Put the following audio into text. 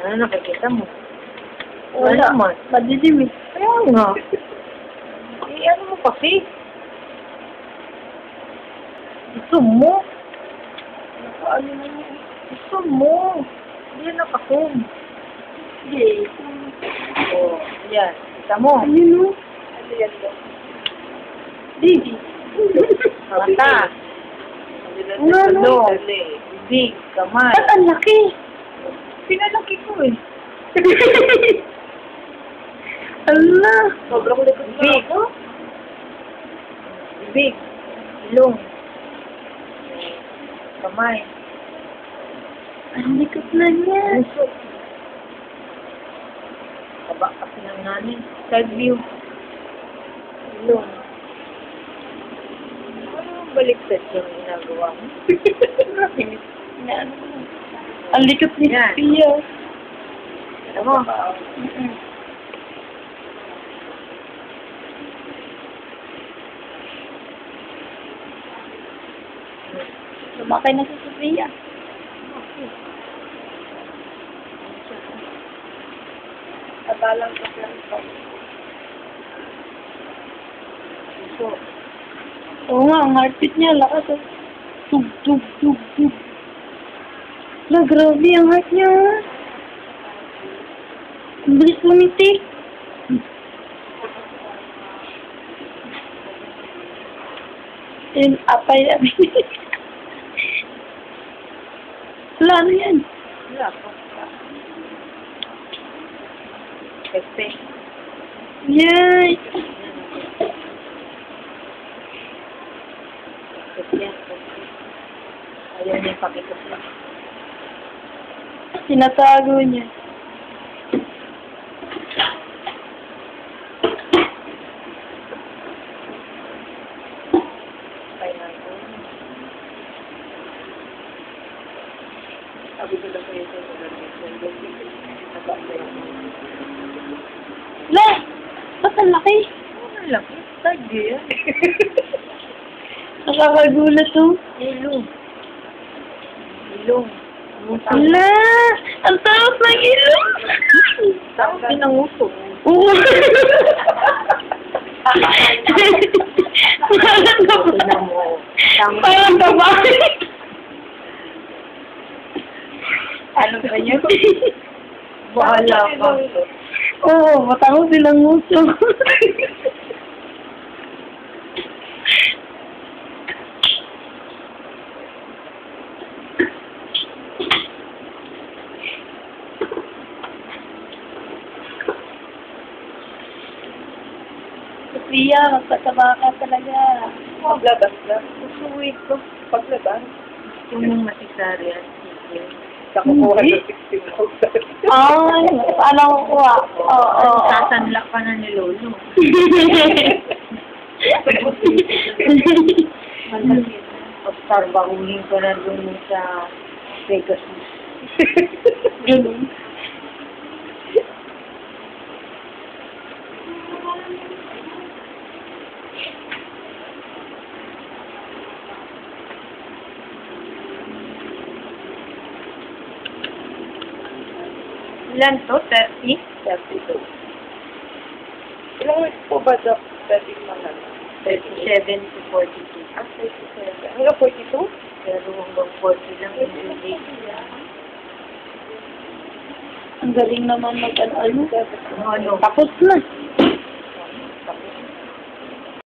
Ano nakikita mo? Wala. Naman. Madilim eh. Kaya nga. Eh, ano mo kasi? Gusto mo? Ano na yun? Gusto mo? Hindi nakakum. Hindi. Oh, yan. Kita mo. Ano no? Ano yan ba? Baby. Mata. Ano? Bibig. Kamay. Ba't ang laki? Pinalaki ko eh. Ala. Sobrang likod big. Big. Ilong. Kamay. Ang likod na niya. Puso. Kaba kasi ng nanin. Side view. Ilong. Ano baliktad yung ginagawa mo? Ang likod ni Yan. Pia. Alam mo? Lumaki na si Sophia. Tabalang ka lang ito. Puso. Oo nga, ang heartbeat niya, lakas oh. Tug, tug, tug, tug. La, grabe ang heart niya. Ang bilis lumiti. Yun, apay namin. Wala, ano yan? Wala pa. Pepe. Yay! Pepe. Ayaw niya ipakikot lang. Tinatago niya. Pineapple. Sabi ko lang kayo sa La! Ba't ang laki? ano lang? Tagi yan. Nakakagulat oh. Ilong. Ilong. La! Ang taas ng ilong! Tapos pinanguso. Oo. Parang Tingnan mo. Parang babae. Ano ba yun? Bahala ka. Oo, matango silang nguso. Sophia, magpataba ka talaga. Paglabas lang. Susuwi ko. Paglabas. Gusto mong masisaryan. Nakukuha Hindi. ng 16,000. Ay, paano ko kuha? Oo. Sasanla ka na ni Lolo. Pagtarbahuhin ko na dun sa Pegasus. Ganun. Ilan to? 30? 32. Ilang weeks po ba, Doc? 30 mga 37 to 42. Ah, 37. Hanggang 42? Pero hanggang 40 lang yung due date. Ang galing naman mag-ano. Ano? Tapos na.